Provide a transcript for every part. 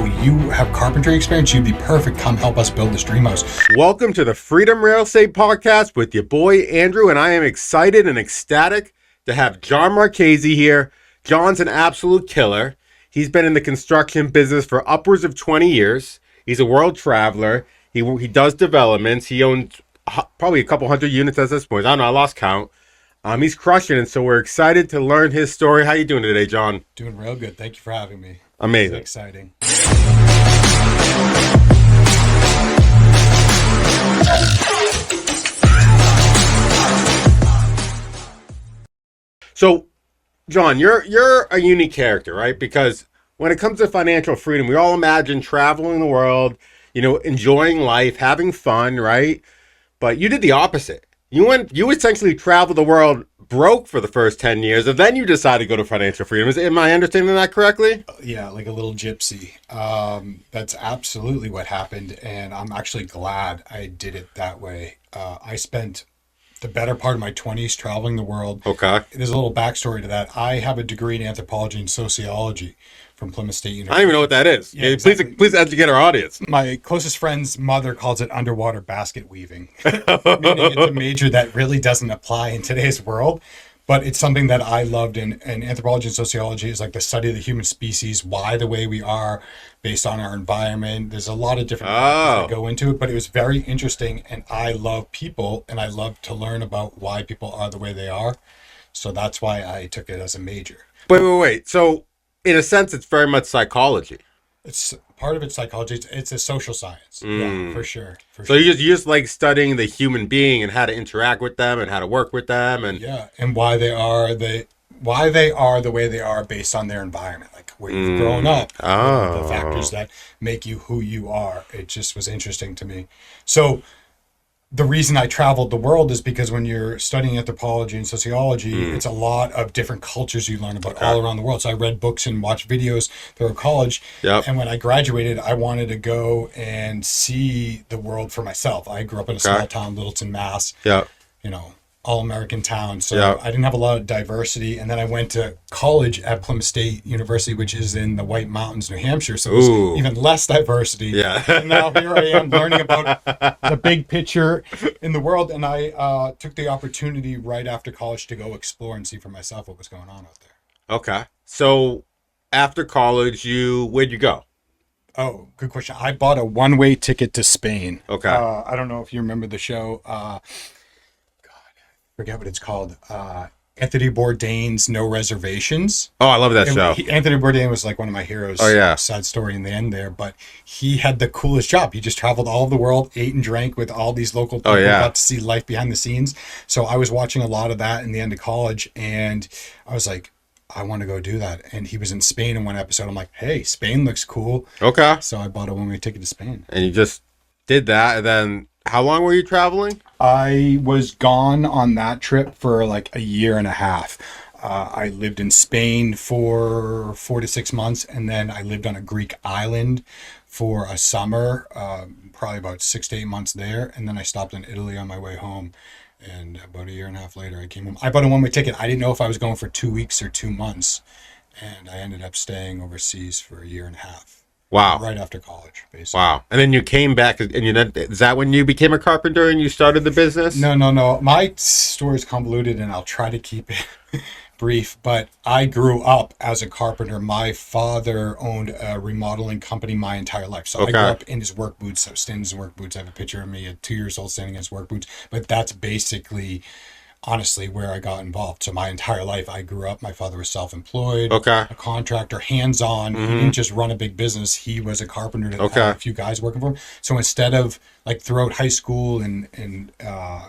yo, you have carpentry experience, you'd be perfect. Come help us build this dream house. Welcome to the Freedom Real Estate Podcast with your boy Andrew, and I am excited and ecstatic to have John Marchese here. John's an absolute killer. He's been in the construction business for upwards of 20 years. He's a world traveler. He does developments. He owns probably a couple hundred units at this point. I don't know, I lost count. He's crushing it, so we're excited to learn his story. How you doing today, John? Doing real good. Thank you for having me. Amazing. It's exciting. So, John, you're a unique character, right? Because when it comes to financial freedom, we all imagine traveling the world, enjoying life, having fun, right? But you did the opposite. You essentially traveled the world broke for the first 10 years, and then you decided to go to financial freedom. Am I understanding that correctly? Yeah, like a little gypsy. That's absolutely what happened, and I'm actually glad I did it that way. I spent the better part of my 20s traveling the world. Okay. There's a little backstory to that. I have a degree in anthropology and sociology from Plymouth State University. I don't even know what that is. Yeah, exactly. Please educate our audience. My closest friend's mother calls it underwater basket weaving, meaning it's a major that really doesn't apply in today's world. But it's something that I loved, and anthropology and sociology is like the study of the human species, why the way we are based on our environment. There's a lot of different factors that go into it, but it was very interesting, and I love people, and I love to learn about why people are the way they are. So that's why I took it as a major. Wait. So, in a sense, it's very much psychology. It's part of it's psychology. It's a social science. Yeah, for sure. So you just like studying the human being and how to interact with them and how to work with them, and and why they are the way they are based on their environment, like where you've grown up, the factors that make you who you are. It just was interesting to me. So the reason I traveled the world is because when you're studying anthropology and sociology, it's a lot of different cultures you learn about all around the world. So I read books and watched videos through college. Yep. And when I graduated, I wanted to go and see the world for myself. I grew up in a small town, Littleton, Mass. Yeah. All-American town. So I didn't have a lot of diversity. And then I went to college at Plymouth State University, which is in the White Mountains, New Hampshire. So there's even less diversity. Yeah. And now here I am learning about the big picture in the world. And I took the opportunity right after college to go explore and see for myself what was going on out there. Okay. So after college, where'd you go? Oh, good question. I bought a one-way ticket to Spain. Okay. I don't know if you remember the show. Forget what it's called. Anthony Bourdain's No Reservations. Oh, I love that show. Anthony Bourdain was like one of my heroes. Oh, yeah. Sad story in the end there, but he had the coolest job. He just traveled all over the world, ate and drank with all these local people, got to see life behind the scenes. So I was watching a lot of that in the end of college, and I was like, I want to go do that. And he was in Spain in one episode. I'm like, hey, Spain looks cool. Okay. So I bought a one-way ticket to Spain. And you just did that, and then how long were you traveling? I was gone on that trip for like a year and a half. I lived in Spain for 4 to 6 months, and then I lived on a Greek island for a summer, probably about 6 to 8 months there, and then I stopped in Italy on my way home. And about a year and a half later, I came home. I bought a one-way ticket. I didn't know if I was going for 2 weeks or 2 months, and I ended up staying overseas for a year and a half. Wow. Right after college, basically. Wow. And then you came back, and is that when you became a carpenter and you started the business? No. My story is convoluted, and I'll try to keep it brief, but I grew up as a carpenter. My father owned a remodeling company my entire life. So I grew up in his work boots. I was standing in his work boots. I have a picture of me at 2 years old standing in his work boots. But that's basically, honestly, where I got involved. So my entire life, I grew up. My father was self-employed, a contractor, hands-on. He didn't just run a big business. He was a carpenter that had a few guys working for him. So instead of, like, throughout high school and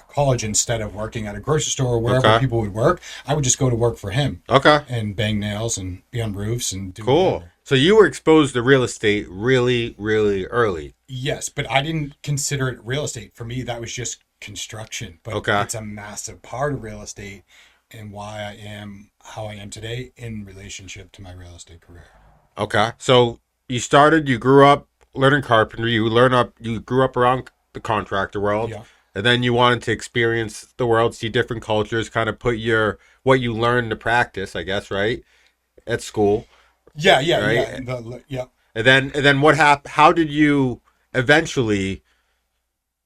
college, instead of working at a grocery store or wherever people would work, I would just go to work for him. And bang nails and be on roofs and do whatever. So you were exposed to real estate really, really early. Yes, but I didn't consider it real estate. For me, that was just construction, but it's a massive part of real estate and why I am how I am today in relationship to my real estate career. Okay. So you grew up learning carpentry, you grew up around the contractor world, and then you wanted to experience the world, see different cultures, kind of put what you learned to practice, I guess, right? At school. Yeah. And then what happened? How did you eventually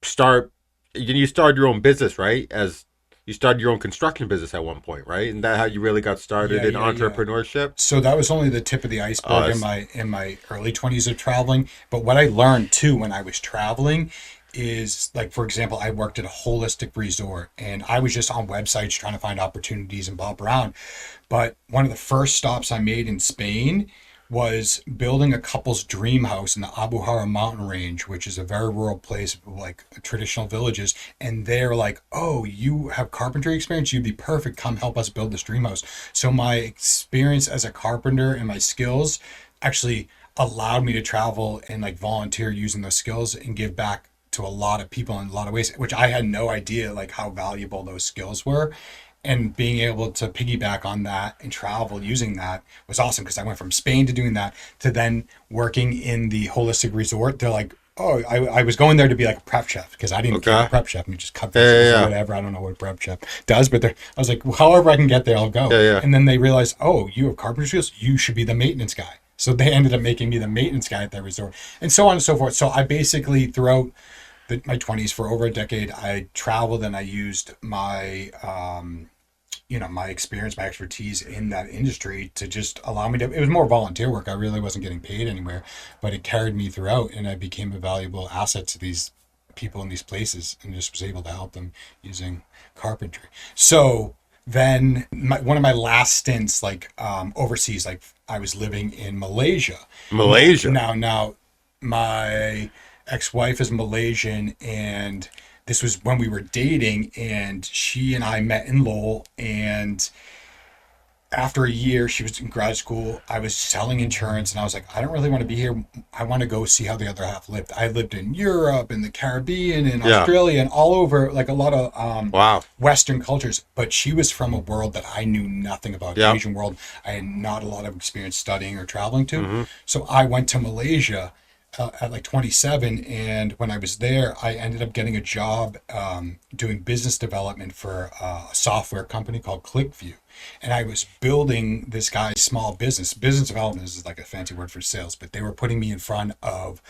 start? You started your own business, right? As you started your own construction business at one point, right? And that how you really got started Yeah, in yeah, yeah. entrepreneurship? So that was only the tip of the Oh, iceberg in that's my early 20s of traveling. But what I learned too when I was traveling is, like, for example, I worked at a holistic resort and I was just on websites trying to find opportunities and bob around. But one of the first stops I made in Spain was building a couple's dream house in the Abuhara mountain range, which is a very rural place, like traditional villages. And they're like, "Oh, you have carpentry experience? You'd be perfect. Come help us build this dream house." So my experience as a carpenter and my skills actually allowed me to travel and like volunteer using those skills and give back to a lot of people in a lot of ways, which I had no idea like how valuable those skills were. And being able to piggyback on that and travel using that was awesome, because I went from Spain to doing that to then working in the holistic resort. They're like, "Oh, I was going there to be like a prep chef because I didn't care okay. a prep chef. You just cut Yeah, yeah, vegetables or yeah, whatever. I don't know what a prep chef does, but I was like, however I can get there, I'll go." yeah, yeah. And then they realized, "Oh, you have carpentry skills. You should be the maintenance guy." So they ended up making me the maintenance guy at that resort, and so on and so forth. So I basically, throughout my 20s, for over a decade, I traveled and I used my my experience, my expertise in that industry to just allow me to, it was more volunteer work. I really wasn't getting paid anywhere, but it carried me throughout and I became a valuable asset to these people in these places and just was able to help them using carpentry. So then one of my last stints, like overseas, like I was living in Malaysia. Malaysia. Now my ex-wife is Malaysian, and this was when we were dating, and she and I met in Lowell. And after a year, she was in grad school. I was selling insurance, and I was like, I don't really want to be here. I want to go see how the other half lived. I lived in Europe, in the Caribbean, in Yeah. Australia, and all over, like a lot of Wow. Western cultures. But she was from a world that I knew nothing about, the Yeah. Asian world. I had not a lot of experience studying or traveling to. Mm-hmm. So I went to Malaysia at like 27, and when I was there I ended up getting a job doing business development for a software company called ClickView, and I was building this guy's small business development is like a fancy word for sales, but they were putting me in front of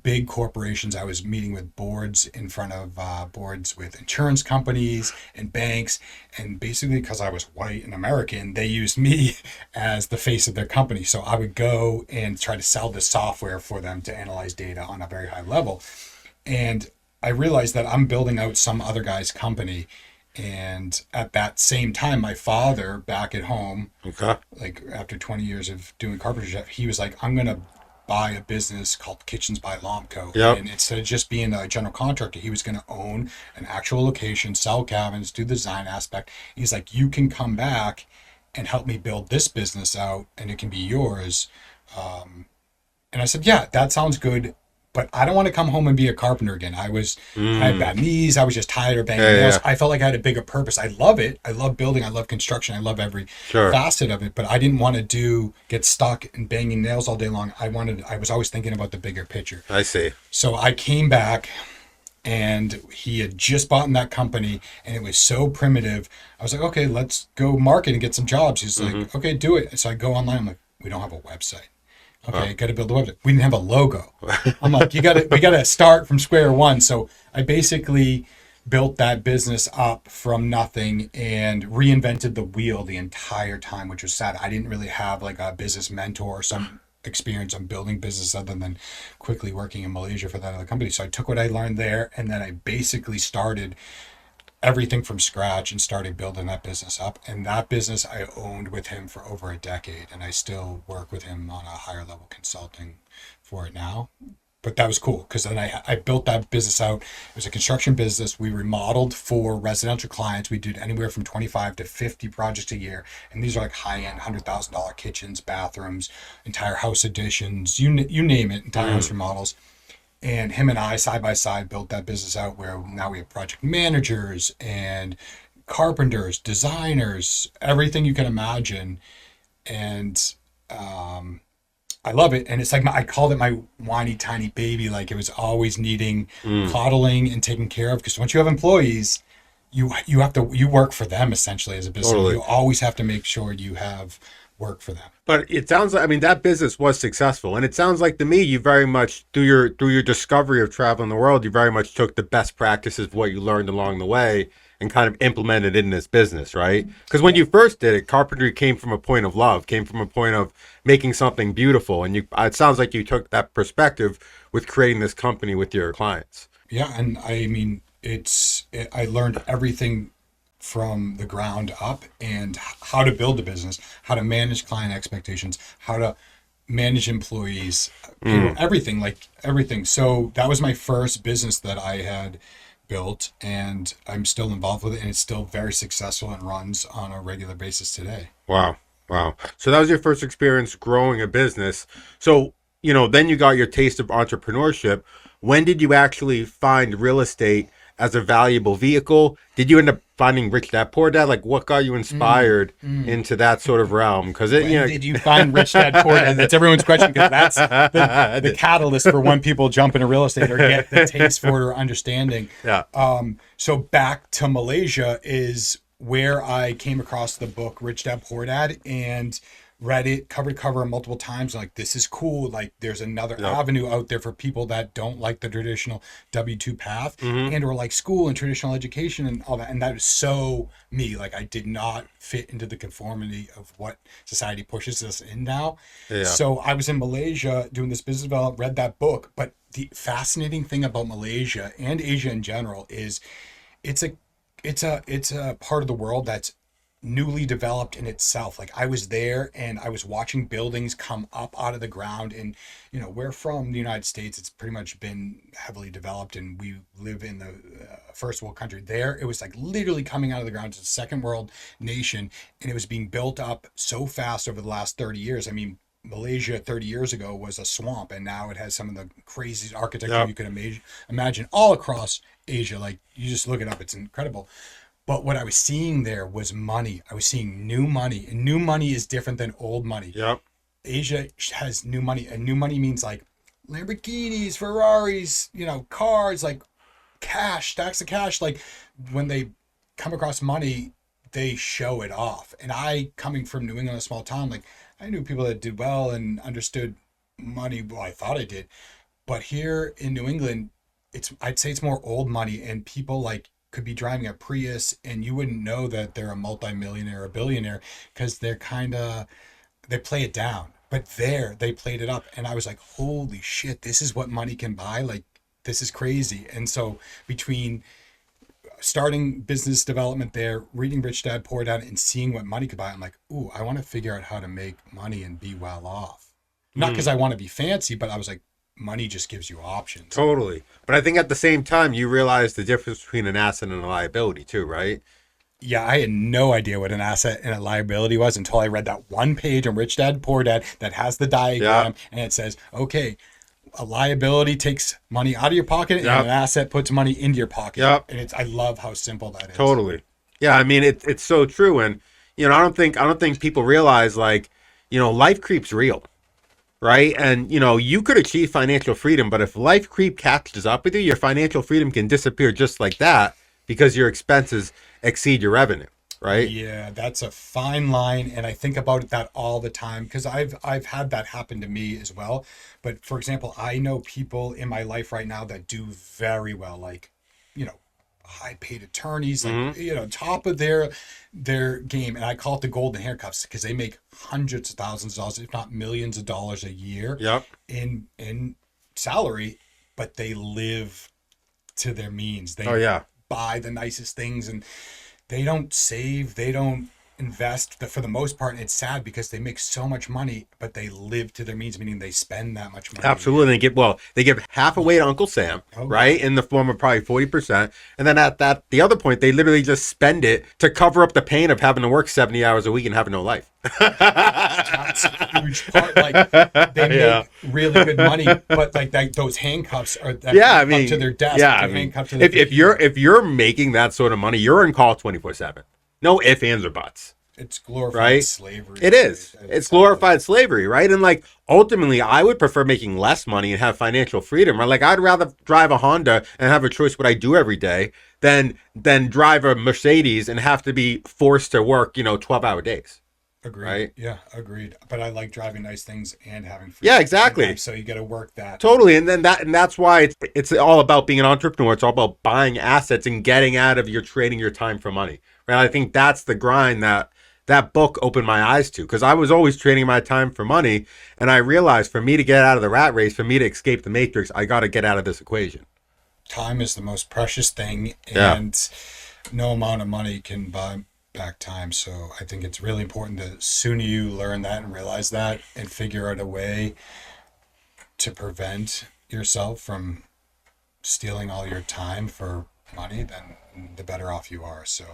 big corporations. I was meeting with boards, in front of boards with insurance companies and banks. And basically, because I was white and American, they used me as the face of their company. So I would go and try to sell the software for them to analyze data on a very high level. And I realized that I'm building out some other guy's company. And at that same time, my father back at home, Okay. like after 20 years of doing carpentry, he was like, "I'm going to buy a business called Kitchens by Lomco." Yep. And instead of just being a general contractor, he was going to own an actual location, sell cabins, do the design aspect. He's like, "You can come back and help me build this business out and it can be yours." And I said, "Yeah, that sounds good. But I don't want to come home and be a carpenter again." I had bad knees. I was just tired of banging Yeah, nails. yeah. I felt like I had a bigger purpose. I love it. I love building. I love construction. I love every Sure. facet of it. But I didn't want to get stuck in banging nails all day long. I was always thinking about the bigger picture. I see. So I came back, and he had just bought in that company, and it was so primitive. I was like, "Okay, let's go market and get some jobs." He's Mm-hmm. like, "Okay, do it." So I go online. I'm like, "We don't have a website." Huh. Okay, got to build a website. We didn't have a logo. I'm like, we got to start from square one. So I basically built that business up from nothing and reinvented the wheel the entire time, which was sad. I didn't really have like a business mentor or some experience on building business other than quickly working in Malaysia for that other company. So I took what I learned there, and then I basically started everything from scratch and started building that business up. And that business I owned with him for over a decade, and I still work with him on a higher level consulting for it now. But that was cool because then I built that business out. It was a construction business. We remodeled for residential clients. We did anywhere from 25 to 50 projects a year. And these are like high-end $100,000 kitchens, bathrooms, entire house additions, you name it, entire house remodels. And him and I, side by side, built that business out, where now we have project managers and carpenters, designers, everything you can imagine. And I love it. And it's like I called it my whiny tiny baby. Like, it was always needing coddling and taken care of, because once you have employees, you work for them essentially as a business. Totally. You always have to make sure you have work for them. But it sounds like, I mean, that business was successful, and it sounds like to me you very much through your discovery of traveling the world, you very much took the best practices of what you learned along the way and kind of implemented it in this business, right? Because when you first did it, carpentry came from a point of love, came from a point of making something beautiful, and it sounds like you took that perspective with creating this company with your clients. Yeah, and I mean, I learned everything from the ground up, and how to build a business, how to manage client expectations, how to manage employees, everything, like everything. So that was my first business that I had built, and I'm still involved with it, and it's still very successful and runs on a regular basis today. Wow. Wow. So that was your first experience growing a business. So, then you got your taste of entrepreneurship. When did you actually find real estate as a valuable vehicle? Did you end up finding Rich Dad Poor Dad? Like, what got you inspired into that sort of realm? Because Did you find Rich Dad Poor Dad? That's everyone's question, because that's the catalyst for when people jump into real estate or get the taste for it or understanding. Yeah. So back to Malaysia is where I came across the book Rich Dad Poor Dad, and read it cover to cover multiple times. Like, this is cool. Like, there's another avenue out there for people that don't like the traditional W-2 path, and or like school and traditional education and all that. And that is so me. Like, I did not fit into the conformity of what society pushes us in now. Yeah. So I was in Malaysia doing this business development, read that book. But the fascinating thing about Malaysia and Asia in general is it's a part of the world that's newly developed in itself. Like, I was there and I was watching buildings come up out of the ground, and we're from the United States. It's pretty much been heavily developed, and we live in the first world country. There it was like literally coming out of the ground. It's a second world nation, and it was being built up so fast over the last 30 years. I mean, Malaysia 30 years ago was a swamp, and now it has some of the craziest architecture you could imagine all across Asia. Like, you just look it up, it's incredible. But what I was seeing there was money. I was seeing new money, and new money is different than old money. Yep. Asia has new money, and new money means like Lamborghinis, Ferraris, cars, like cash, stacks of cash. Like, when they come across money, they show it off. And I, coming from New England, a small town, like, I knew people that did well and understood money. Well, I thought I did. But here in New England, I'd say it's more old money, and people like could be driving a Prius and you wouldn't know that they're a multimillionaire or a billionaire, because they play it down. But there, they played it up, and I was like, holy shit, this is what money can buy. Like, this is crazy. And so between starting business development there, reading Rich Dad Poor Dad, and seeing what money could buy, I'm like, ooh, I want to figure out how to make money and be well off. Not because I want to be fancy, but I was like, money just gives you options. Totally. But I think at the same time, you realize the difference between an asset and a liability too, right? Yeah, I had no idea what an asset and a liability was until I read that one page on Rich Dad Poor Dad that has the diagram, and it says, okay, a liability takes money out of your pocket, and an asset puts money into your pocket. Yep. And I love how simple that is. Totally. Yeah, I mean, it's so true. And I don't think people realize, like, life creep's real. Right. And, you could achieve financial freedom, but if life creep catches up with you, your financial freedom can disappear just like that, because your expenses exceed your revenue. Right. Yeah, that's a fine line. And I think about that all the time, because I've had that happen to me as well. But for example, I know people in my life right now that do very well, like, high paid attorneys, like, top of their game. And I call it the golden handcuffs, because they make hundreds of thousands of dollars, if not millions of dollars a year in salary, but they live to their means. They buy the nicest things, and they don't save, they don't invest for the most part. And it's sad, because they make so much money, but they live to their means, meaning they spend that much money. Absolutely. They give half away to Uncle Sam, right? In the form of probably 40%. And then at the other point, they literally just spend it to cover up the pain of having to work 70 hours a week and having no life. That's a huge part. Like, they make really good money, but like those handcuffs are to their desk. If you're making that sort of money, you're in call 24/7. No ifs, ands, or buts. It's glorified slavery. It is. It's glorified slavery, right? And like, ultimately, I would prefer making less money and have financial freedom. Right? Like, I'd rather drive a Honda and have a choice what I do every day than drive a Mercedes and have to be forced to work, 12-hour days. Agreed. right? Yeah, agreed. But I like driving nice things and having Yeah, freedom at the same time. exactly. So you got to work that. Totally. And that's why it's all about being an entrepreneur. It's all about buying assets and getting out of your trading your time for money. Right? I think that's the grind that book opened my eyes to, because I was always trading my time for money, and I realized for me to get out of the rat race, for me to escape the matrix, I got to get out of this equation. Time is the most precious thing, Yeah. and no amount of money can buy back time. So I think it's really important the sooner you learn that and realize that and figure out a way to prevent yourself from stealing all your time for money, then the better off you are. So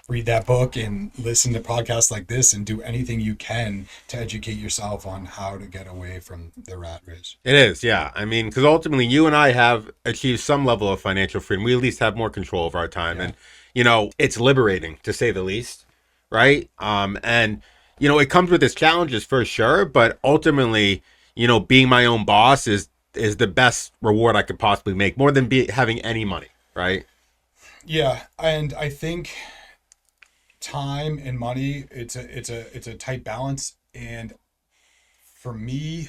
read that book and listen to podcasts like this and do anything you can to educate yourself on how to get away from the rat race. It is, yeah. I mean, because ultimately, you and I have achieved some level of financial freedom. We at least have more control of our time, Yeah. and it's liberating to say the least, right? And it comes with its challenges for sure, but ultimately, being my own boss is the best reward I could possibly make, more than having any money, right? Yeah, and I think time and money, it's a tight balance. And for me,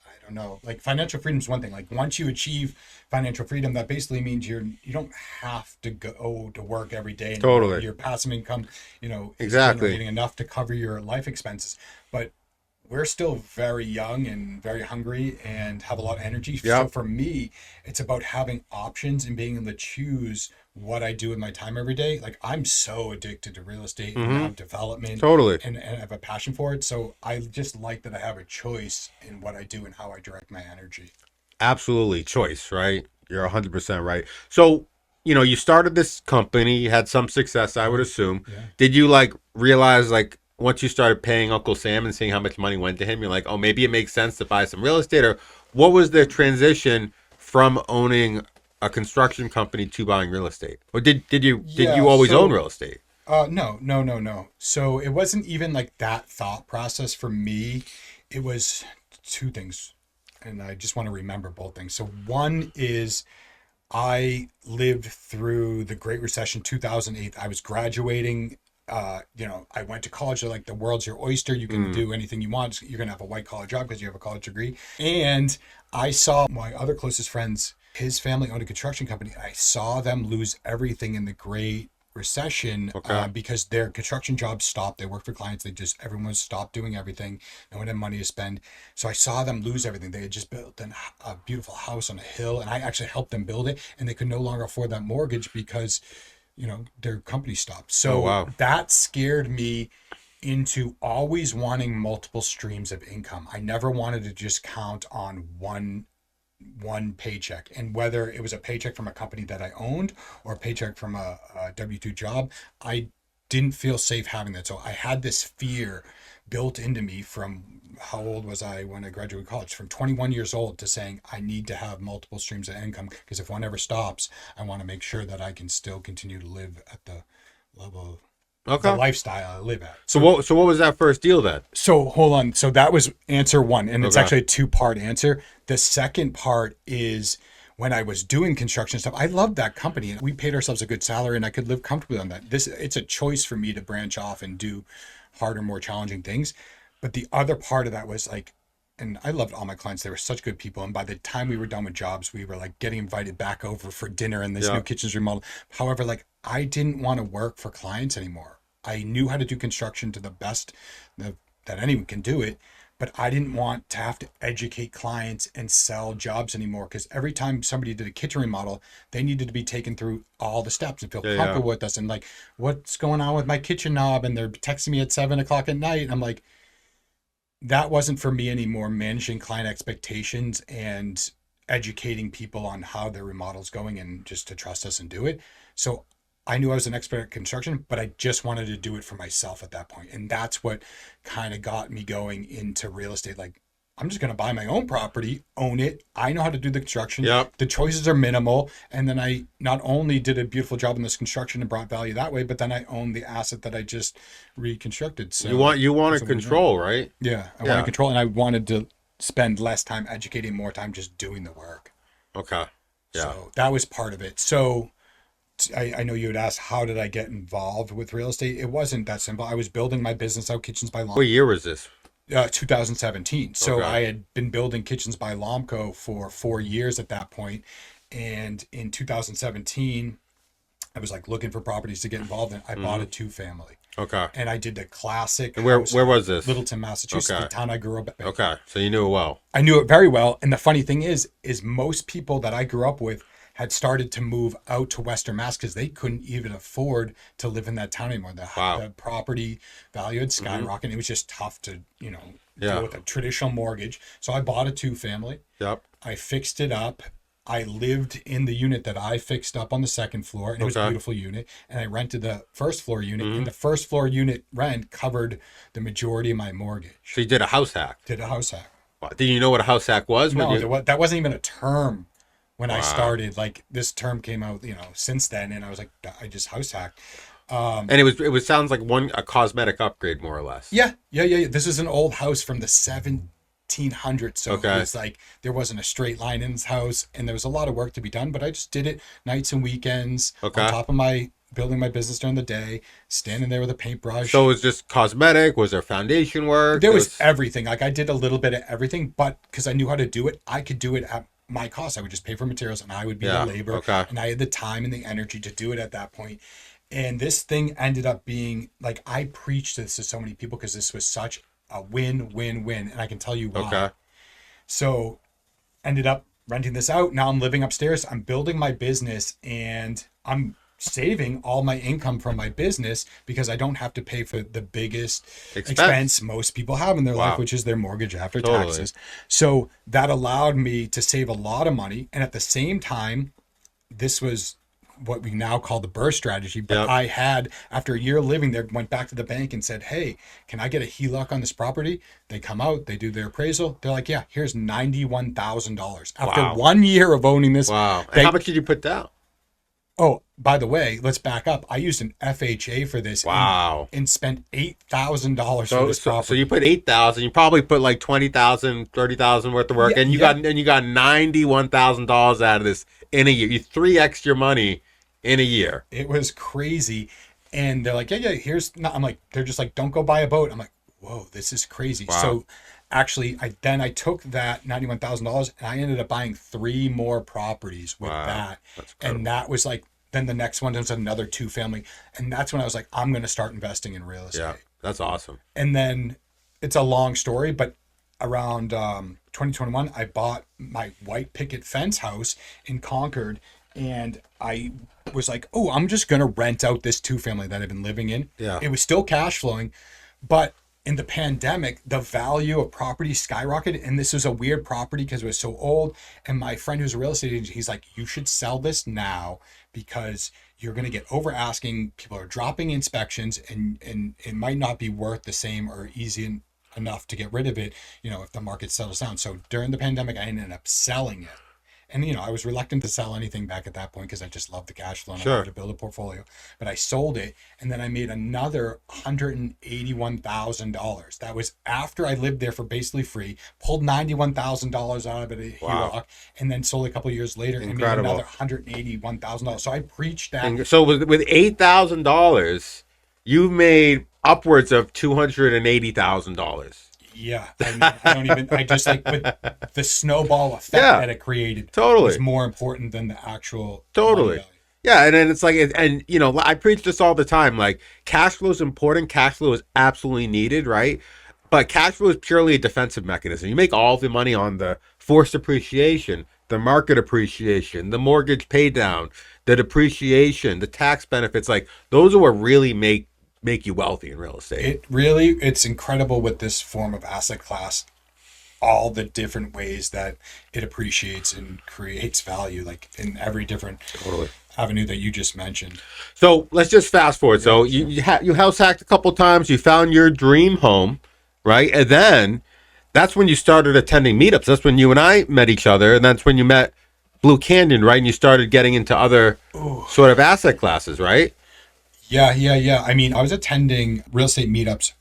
I don't know, like financial freedom is one thing. Like once you achieve financial freedom, that basically means you don't have to go to work every day, and Totally. your passive income, is Exactly. generating enough to cover your life expenses. But we're still very young and very hungry and have a lot of energy. So Yep. for me, it's about having options and being able to choose what I do with my time every day. Like I'm so addicted to real estate and Mm-hmm. now development, Totally. and I have a passion for it. So I just like that I have a choice in what I do and how I direct my energy. Absolutely. Choice, right? You're 100% right. So, you started this company, you had some success, I would assume. Yeah. Did you realize once you started paying Uncle Sam and seeing how much money went to him, you're like, oh, maybe it makes sense to buy some real estate? Or what was the transition from owning a construction company to buying real estate? Or did you Yeah. always own So real estate? no, no, no, no. So it wasn't even like that thought process for me. It was two things. And I just want to remember both things. So one is I lived through the Great Recession, 2008. I was graduating. I went to college. They're like, the world's your oyster. You can Mm. do anything you want. You're going to have a white collar job because you have a college degree. And I saw my other closest friends, his family owned a construction company. I saw them lose everything in the Great Recession Okay. because their construction jobs stopped. They worked for clients. Everyone stopped doing everything. No one had money to spend. So I saw them lose everything. They had just built a beautiful house on a hill, and I actually helped them build it, and they could no longer afford that mortgage because their company stopped. Oh, So wow. that scared me into always wanting multiple streams of income. I never wanted to just count on one paycheck, and whether it was a paycheck from a company that I owned or a paycheck from a W-2 job, I didn't feel safe having that. So I had this fear built into me from how old was I when I graduated college? From 21 years old to saying I need to have multiple streams of income because if one ever stops, I want to make sure that I can still continue to live at the level of the Okay. lifestyle I live at. So what was that first deal then? So hold on. So that was answer one, and it's Okay. actually a two-part answer. The second part is when I was doing construction stuff, I loved that company and we paid ourselves a good salary and I could live comfortably on that. It's a choice for me to branch off and do harder, more challenging things. But the other part of that was like, and I loved all my clients. They were such good people. And by the time we were done with jobs, we were like getting invited back over for dinner and this Yeah. new kitchen's remodeled. However, like I didn't want to work for clients anymore. I knew how to do construction to the best that anyone can do it, but I didn't want to have to educate clients and sell jobs anymore because every time somebody did a kitchen remodel, they needed to be taken through all the steps and feel Yeah, yeah. comfortable with us and like, what's going on with my kitchen knob? And they're texting me at 7 o'clock at night. And I'm like, that wasn't for me anymore, managing client expectations and educating people on how their remodel's going and just to trust us and do it. So I knew I was an expert at construction, but I just wanted to do it for myself at that point. And that's what kind of got me going into real estate. Like, I'm just going to buy my own property, own it. I know how to do the construction. Yep. The choices are minimal. And then I not only did a beautiful job in this construction and brought value that way, but then I owned the asset that I just reconstructed. So You wanted that's what we did. control, right? Yeah, I Yeah. wanted control, and I wanted to spend less time educating, more time just doing the work. Okay. Yeah. So that was part of it. So I know you had asked, how did I get involved with real estate? It wasn't that simple. I was building my business out, Kitchens by What Lomco, year was this? 2017. So Okay. I had been building Kitchens by Lomco for 4 years at that point. And in 2017, I was like looking for properties to get involved in. I bought a 2-family. Okay. And I did the classic And where house where hack. was this? Littleton, Massachusetts, Okay. the town I grew up in. Okay. So you knew it well. I knew it very well. And the funny thing is most people that I grew up with had started to move out to Western Mass because they couldn't even afford to live in that town anymore. Wow. The property value had skyrocketed. It was just tough to, Yeah. deal with a traditional mortgage. So I bought a 2-family. Yep. I fixed it up. I lived in the unit that I fixed up on the second floor, and it was a Okay. beautiful unit. And I rented the first floor unit, and the first floor unit rent covered the majority of my mortgage. So you did a house hack. Did a house hack. Wow. Did you know what a house hack was? No, When you... that wasn't even a term when I Wow. started. Like this term came out, since then, and I was like, I just house hacked. And it was sounds like a cosmetic upgrade more or less. Yeah. This is an old house from the 1700s, so Okay. it was like there wasn't a straight line in this house, and there was a lot of work to be done. But I just did it nights and weekends Okay. on top of my building my business during the day, standing there with a paintbrush. So it was just cosmetic. Was there foundation work? There was everything. Like I did a little bit of everything, but because I knew how to do it, I could do it at my cost. I would just pay for materials, and I would be Yeah, the labor, okay. and I had the time and the energy to do it at that point. And this thing ended up being like I preached this to so many people because this was such a win, and I can tell you why. Okay. So ended up renting this out. Now I'm living upstairs. I'm building my business, and I'm saving all my income from my business because I don't have to pay for the biggest expense most people have in their Wow. life, which is their mortgage after Totally. taxes. So that allowed me to save a lot of money. And at the same time, this was what we now call the burst strategy. But Yep. I had, after a year living there, went back to the bank and said, hey, can I get a HELOC on this property? They come out, they do their appraisal. They're like, yeah, here's $91,000. After Wow. 1 year of owning this. Wow. And They- how much did you put down? Oh, by the way, let's back up. I used an FHA for this. Wow. And spent $8,000 for So, this so, property. so you put 8,000. You probably put like 20,000, 30,000 worth of work, Yeah, and you yeah. got $91,000 out of this in a year. You 3x your money in a year. It was crazy. And they're like, yeah, I'm like, they're just like, don't go buy a boat. I'm like, whoa, this is crazy. Wow. So actually, I took that $91,000 and I ended up buying 3 more properties with Wow. that. That's incredible. And that was like, then the next one was another 2-family. And that's when I was like, I'm going to start investing in real estate. Yeah, that's awesome. And then it's a long story, but around 2021, I bought my white picket fence house in Concord, and I was like, oh, I'm just going to rent out this 2-family that I've been living in. Yeah. It was still cash flowing, but in the pandemic, the value of property skyrocketed. And this was a weird property because it was so old. And my friend who's a real estate agent, he's like, you should sell this now because you're going to get over asking. People are dropping inspections, and it might not be worth the same or easy enough to get rid of it, if the market settles down. So during the pandemic, I ended up selling it. And, I was reluctant to sell anything back at that point because I just loved the cash flow and I Sure. wanted to build a portfolio. But I sold it, and then I made another $181,000. That was after I lived there for basically free, pulled $91,000 out of it, Wow. HELOC, and then sold a couple of years later Incredible. and made another $181,000. So I preached that. And so with $8,000, you made upwards of $280,000. Yeah, I don't even. I just like with the snowball effect Yeah. that it created. Totally. Was more important than the actual. Totally. money value. Yeah, and then it's like, and I preach this all the time. Like, cash flow is important. Cash flow is absolutely needed, right? But cash flow is purely a defensive mechanism. You make all the money on the forced appreciation, the market appreciation, the mortgage pay down, the depreciation, the tax benefits. Like, those are what really make you wealthy in real estate. It's incredible with this form of asset class, all the different ways that it appreciates and creates value, like in every different Totally. avenue that you just mentioned. So let's just fast forward. So you house hacked a couple times. You found your dream home, right? And then that's when you started attending meetups. That's when you and I met each other, and that's when you met Blue Canyon, right? And you started getting into other sort of asset classes, right? Yeah. I mean, I was attending real estate meetups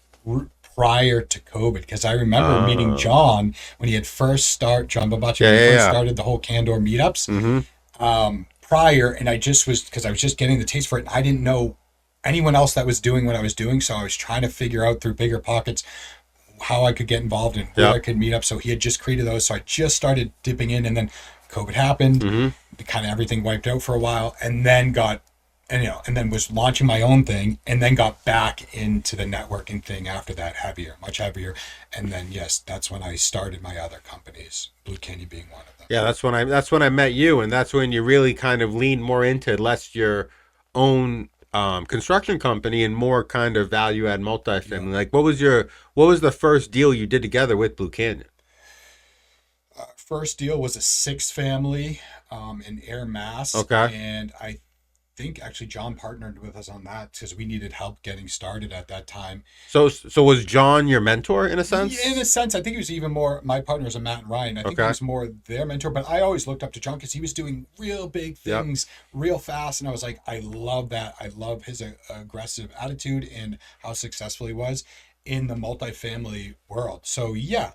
prior to COVID because I remember meeting John when he had first John Babachi, when he first started the whole Candor meetups. prior, and I just was, because I was just getting the taste for it, and I didn't know anyone else that was doing what I was doing, so I was trying to figure out through Bigger Pockets how I could get involved and who I could meet up. So he had just created those, so I just started dipping in, and then COVID happened, kind of everything wiped out for a while, and then and then was launching my own thing, and then got back into the networking thing after that, much heavier. And then, yes, that's when I started my other companies, Blue Canyon being one of them. Yeah, that's when I met you, and that's when you really kind of leaned more into less your own construction company and more kind of value add multifamily. Yeah. Like, what was the first deal you did together with Blue Canyon? First deal was a 6-family in Air, Mass. Okay. And I think actually John partnered with us on that because we needed help getting started at that time. So was John your mentor in a sense? In a sense, I think he was even more, my partners are Matt and Ryan. I think he was more their mentor, but I always looked up to John because he was doing real big things real fast. And I was like, I love that. I love his aggressive attitude and how successful he was in the multifamily world. So yeah,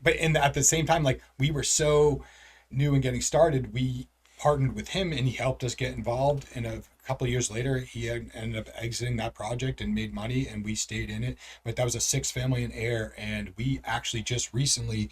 but at the same time, like, we were so new and getting started, we partnered with him and he helped us get involved. And a couple of years later, he ended up exiting that project and made money, and we stayed in it. But that was a 6-family in Air, and we actually just recently,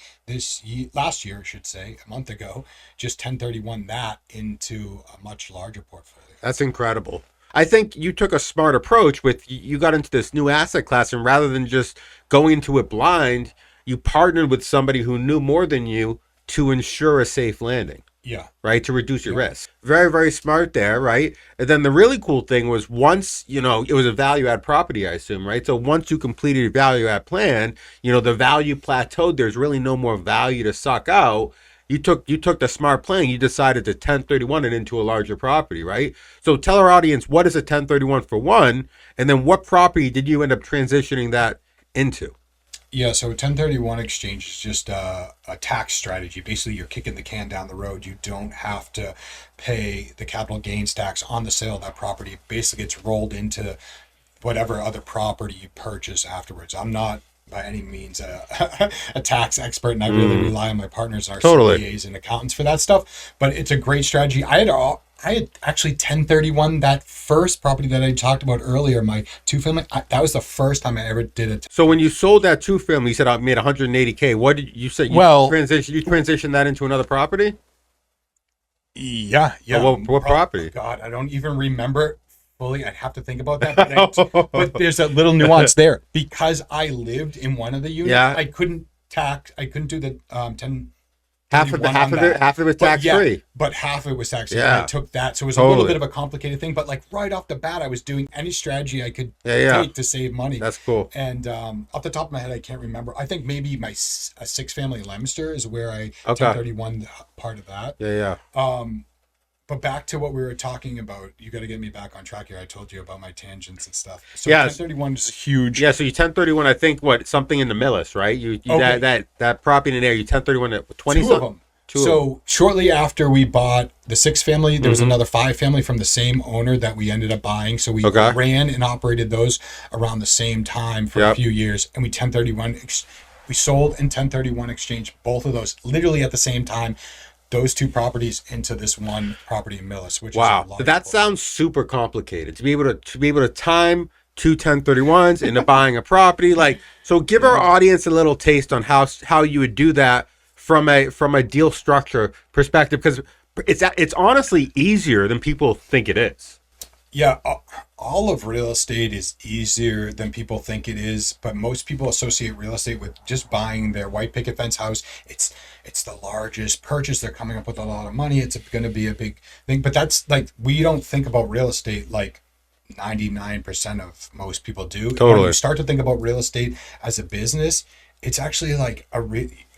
last year, I should say, a month ago, just 1031 that into a much larger portfolio. That's incredible. I think you took a smart approach with, you got into this new asset class, and rather than just going into it blind, you partnered with somebody who knew more than you to ensure a safe landing. Yeah. Right. To reduce your risk. Very, very smart there. Right. And then the really cool thing was, once, it was a value add property, I assume. Right. So once you completed your value add plan, the value plateaued. There's really no more value to suck out. You took the smart plan. You decided to 1031 it into a larger property. Right. So tell our audience, what is a 1031 for one? And then what property did you end up transitioning that into? Yeah, so a 1031 exchange is just a tax strategy. Basically, you're kicking the can down the road. You don't have to pay the capital gains tax on the sale of that property. Basically, it's rolled into whatever other property you purchase afterwards. I'm not by any means a tax expert, and I really rely on my partners and our CPAs and accountants for that stuff. But it's a great strategy. I had actually 1031 that first property that I talked about earlier, my 2-family. That was the first time I ever did it. So when you sold that 2-family, you said I made $180K. What did you say? You transitioned that into another property? Yeah. Oh, what property? God, I don't even remember fully. I'd have to think about that. But there's a little nuance there. Because I lived in one of the units, I couldn't do the 10. Half of it was tax free. But half of it was tax free. Yeah. I took that. So it was a little bit of a complicated thing. But like right off the bat, I was doing any strategy I could take to save money. That's cool. And off the top of my head, I can't remember. I think maybe a 6-family Leominster is where I 1031 part of that. Yeah. But back to what we were talking about, you got to get me back on track here. I told you about my tangents and stuff. So 1031 is huge. Yeah, so you 1031, I think, something in the Millis, right? That property in there, you 1031 at 20 Two of them. So shortly after we bought the 6-family, there was another 5-family from the same owner that we ended up buying. So we ran and operated those around the same time for a few years, and we 1031. We sold and 1031 exchanged both of those literally at the same time. Those 2 properties into this one property in Millis, which is a lot. That sounds super complicated to be able to time 2 1031s into buying a property. Like, so give our audience a little taste on how you would do that from a deal structure perspective, because it's honestly easier than people think it is. Yeah, all of real estate is easier than people think it is, but most people associate real estate with just buying their white picket fence house. It's the largest purchase. They're coming up with a lot of money. It's going to be a big thing. But that's like, we don't think about real estate like 99% of most people do. Totally. When you start to think about real estate as a business, it's actually like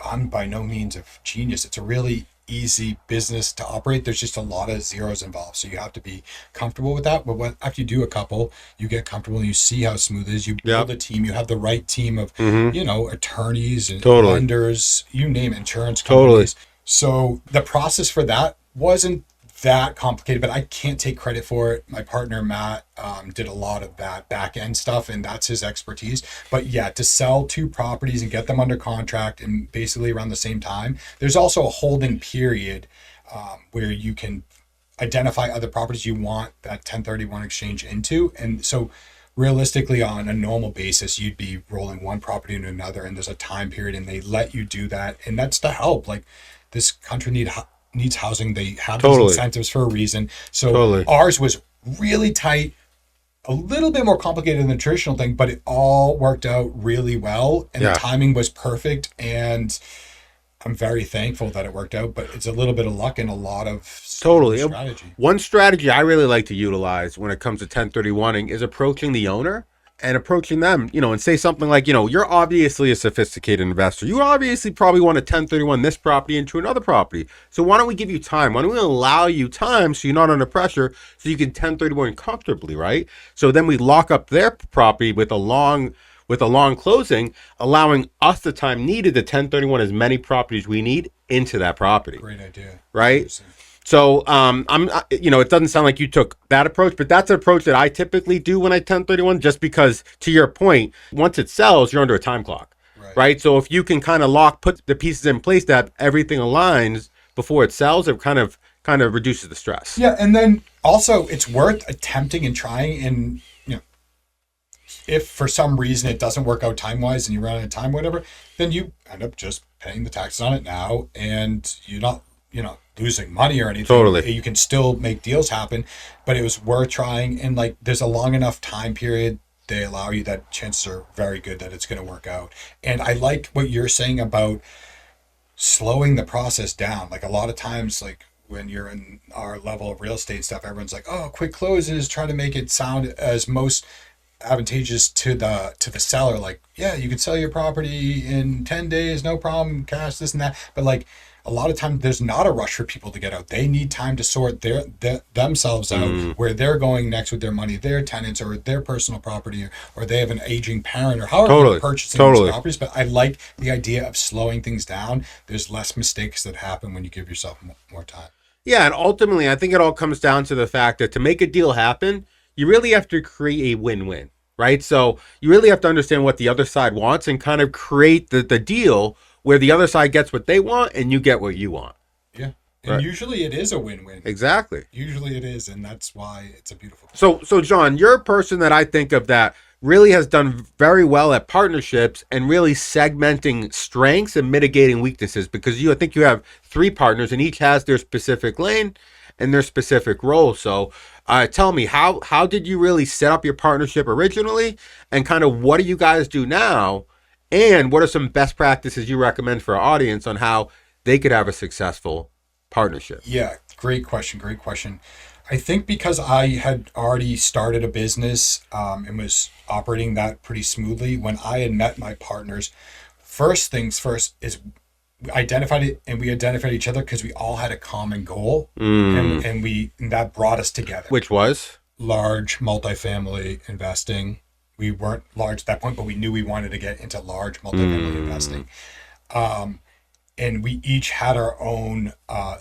I'm by no means a genius. It's a really easy business to operate. There's just a lot of zeros involved, so you have to be comfortable with that. But after you do a couple, you get comfortable and you see how smooth it is. You build a team. You have the right team of attorneys and lenders, you name it, insurance companies. So the process for that wasn't that complicated, but I can't take credit for it. My partner Matt did a lot of that back end stuff, and that's his expertise. But yeah, to sell 2 properties and get them under contract and basically around the same time, there's also a holding period where you can identify other properties you want that 1031 exchange into. And so realistically, on a normal basis, you'd be rolling one property into another, and there's a time period, and they let you do that. And that's to help. Like, this country needs housing. They have these incentives for a reason. So ours was really tight, a little bit more complicated than the traditional thing, but it all worked out really well, and the timing was perfect. And I'm very thankful that it worked out, but it's a little bit of luck and a lot of strategy. One strategy I really like to utilize when it comes to 1031ing is approaching the owner and approaching them, and say something like, you're obviously a sophisticated investor. You obviously probably want to 1031 this property into another property. So why don't we give you time? Why don't we allow you time so you're not under pressure, so you can 1031 comfortably, right? So then we lock up their property with a long closing, allowing us the time needed to 1031 as many properties we need into that property. Great idea. Right? So, it doesn't sound like you took that approach, but that's an approach that I typically do when I 1031, just because, to your point, once it sells, you're under a time clock, right? So if you can kind of put the pieces in place that everything aligns before it sells, it kind of reduces the stress. Yeah. And then also it's worth attempting and trying. And, if for some reason it doesn't work out time-wise and you run out of time, whatever, then you end up just paying the taxes on it now, and you're not, losing money or anything. Totally. You can still make deals happen, but it was worth trying. And like, there's a long enough time period, they allow you, that chances are very good that it's going to work out. And I like what you're saying about slowing the process down. Like, a lot of times, like, when you're in our level of real estate stuff, everyone's like, oh, quick closes, try to make it sound as most advantageous to the seller. Like, yeah, you can sell your property in 10 days, no problem, cash, this and that. But like, a lot of times there's not a rush for people to get out. They need time to sort themselves out, where they're going next with their money, their tenants or their personal property, or they have an aging parent, or however they're purchasing these properties. But I like the idea of slowing things down. There's less mistakes that happen when you give yourself more time. Yeah, and ultimately, I think it all comes down to the fact that to make a deal happen, you really have to create a win-win, right? So you really have to understand what the other side wants and kind of create the deal where the other side gets what they want and you get what you want. Yeah. And usually it is a win-win. Exactly. Usually it is, and that's why it's a beautiful thing. So John, you're a person that I think of that really has done very well at partnerships and really segmenting strengths and mitigating weaknesses, because I think you have 3 partners and each has their specific lane and their specific role. So tell me, how did you really set up your partnership originally, and kind of what do you guys do now, and what are some best practices you recommend for our audience on how they could have a successful partnership? Yeah, great question. I think because I had already started a business and was operating that pretty smoothly, when I had met my partners, first things first is we identified each other because we all had a common goal, and that brought us together. Which was? Large multifamily investing. We weren't large at that point, but we knew we wanted to get into large multifamily investing. And we each had our own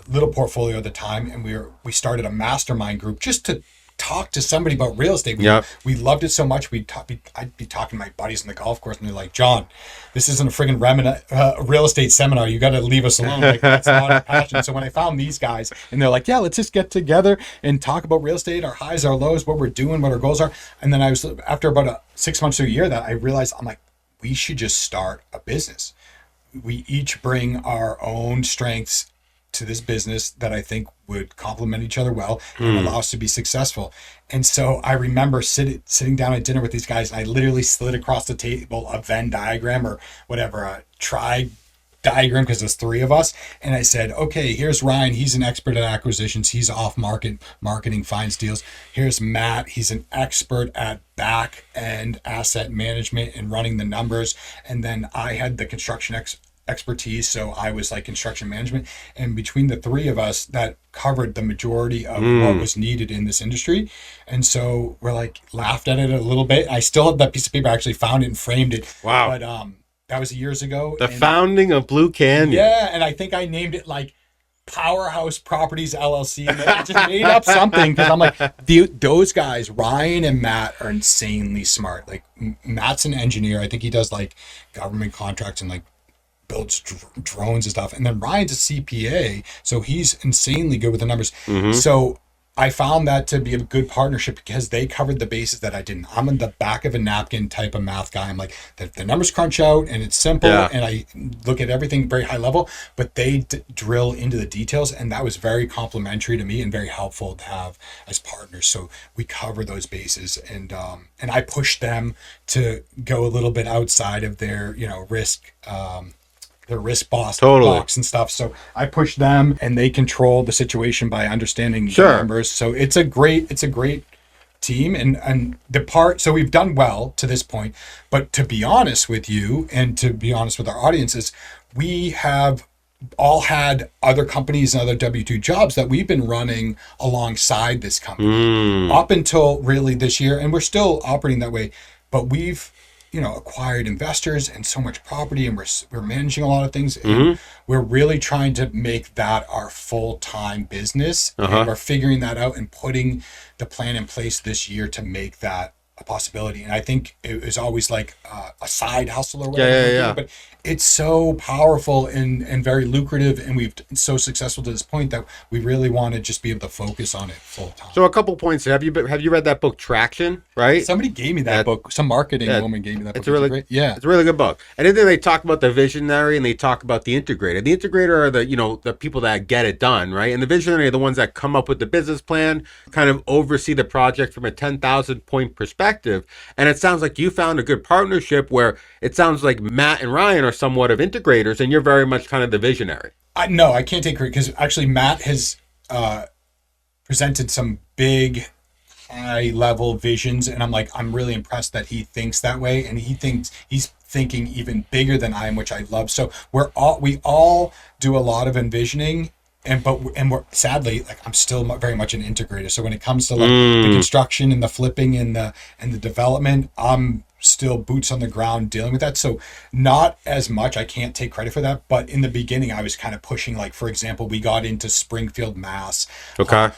little portfolio at the time, and we started a mastermind group just to talk to somebody about real estate. We loved it so much. I'd be talking to my buddies on the golf course, and they're like, John, this isn't a friggin' real estate seminar. You got to leave us alone. Like, that's not our passion. So when I found these guys, and they're like, yeah, let's just get together and talk about real estate, our highs, our lows, what we're doing, what our goals are. And then after about 6 months to a year, that I realized, I'm like, we should just start a business. We each bring our own strengths to this business that I think would complement each other well and allow us to be successful. And so I remember sitting down at dinner with these guys, and I literally slid across the table a Venn diagram, or whatever, a tri diagram, because there's 3 of us. And I said, okay, here's Ryan. He's an expert at acquisitions. He's off market marketing, finds deals. Here's Matt. He's an expert at back end asset management and running the numbers. And then I had the construction expertise, so I was like construction management, and between the 3 of us, that covered the majority of what was needed in this industry. And so we're like, laughed at it a little bit. I still have that piece of paper. I actually found it and framed it. Wow. But that was years ago. The founding of Blue Canyon. Yeah, and I think I named it like Powerhouse Properties LLC, and I just made up something, because I'm like, those guys, Ryan and Matt, are insanely smart. Like, Matt's an engineer. I think he does like government contracts and like builds drones and stuff. And then Ryan's a CPA, so he's insanely good with the numbers. So I found that to be a good partnership because they covered the bases that I didn't. I'm in the back of a napkin type of math guy. I'm like, the numbers crunch out and it's simple, and I look at everything very high level, but they drill into the details, and that was very complimentary to me and very helpful to have as partners. So we cover those bases, and I push them to go a little bit outside of their, risk, their risk box and stuff. So I push them, and they control the situation by understanding the numbers. So it's a great team, and so we've done well to this point. But to be honest with you, and to be honest with our audiences, we have all had other companies and other W-2 jobs that we've been running alongside this company up until really this year, and we're still operating that way. But we've acquired investors and so much property, and we're managing a lot of things, and we're really trying to make that our full-time business, and we're figuring that out and putting the plan in place this year to make that a possibility. And I think it was always like a side hustle or whatever, but it's so powerful and very lucrative, and we've been so successful to this point that we really want to just be able to focus on it full time. So a couple points. Have you read that book Traction? Right. Somebody gave me that book. Some marketing woman gave me that book. It's a really good book. And then they talk about the visionary and they talk about the integrator. The integrator are the people that get it done, right? And the visionary are the ones that come up with the business plan, kind of oversee the project from a 10,000 point perspective. And it sounds like you found a good partnership where it sounds like Matt and Ryan are somewhat of integrators, and you're very much kind of the visionary. No, I can't take credit, because actually Matt has presented some big high level visions, and I'm really impressed that he thinks that way, and he's thinking even bigger than I am, which I love. So we all do a lot of envisioning, and we're sadly, I'm still very much an integrator. So when it comes to the construction and the flipping and the development, I'm still boots on the ground dealing with that. So not as much, I can't take credit for that, but in the beginning I was kind of pushing, for example, we got into Springfield, Mass,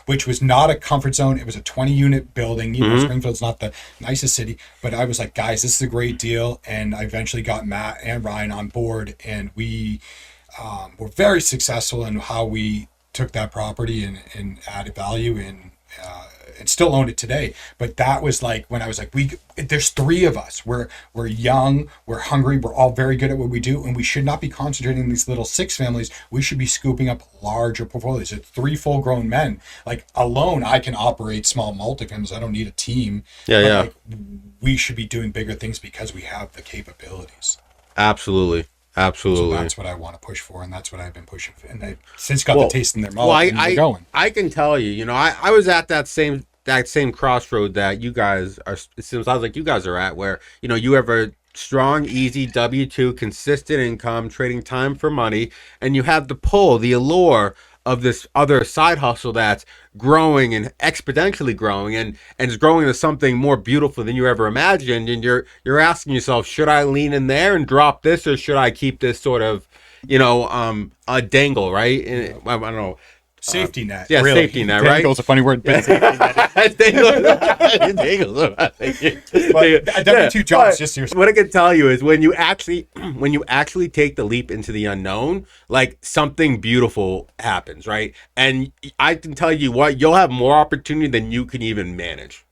which was not a comfort zone. It was a 20 unit building. Springfield's not the nicest city, but I was like, guys, this is a great deal. And I eventually got Matt and Ryan on board, and we were very successful in how we took that property and added value and still own it today. But that was when I was like, there's three of us. We're young, we're hungry, we're all very good at what we do, and we should not be concentrating on these little six families. We should be scooping up larger portfolios. It's three full grown men. Alone, I can operate small multifamilies. I don't need a team. We should be doing bigger things because we have the capabilities. Absolutely. So that's what I want to push for, and that's what I've been pushing for. And they since got the taste in their mouth, and going. I can tell you, I was at that same crossroad that you guys are. It sounds like you guys are at, where you have a strong, easy W-2, consistent income, trading time for money, and you have the pull, the allure of this other side hustle that's growing and exponentially growing and is growing into something more beautiful than you ever imagined. And you're asking yourself, should I lean in there and drop this, or should I keep this sort of, a dangle, right? And, I don't know. Safety net. Yeah, really. Safety net, right? Dangle's a funny word, but W-2 jobs just here. What I can tell you is when you actually take the leap into the unknown, something beautiful happens, right? And I can tell you what, you'll have more opportunity than you can even manage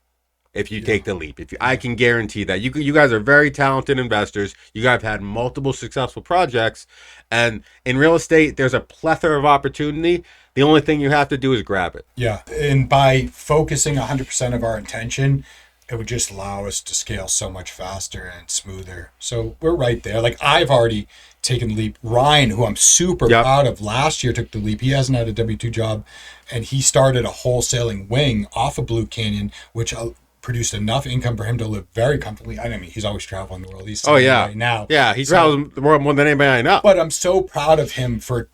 if you take the leap. I can guarantee that. You guys are very talented investors. You guys have had multiple successful projects, and in real estate, there's a plethora of opportunity. The only thing you have to do is grab it. Yeah, and by focusing 100% of our attention, it would just allow us to scale so much faster and smoother. So we're right there. I've already taken the leap. Ryan, who I'm super proud of, last year took the leap. He hasn't had a W-2 job, and he started a wholesaling wing off of Blue Canyon, which produced enough income for him to live very comfortably. I mean, he's always traveling the world. He's right now. Yeah, he travels the world more than anybody I know. But I'm so proud of him for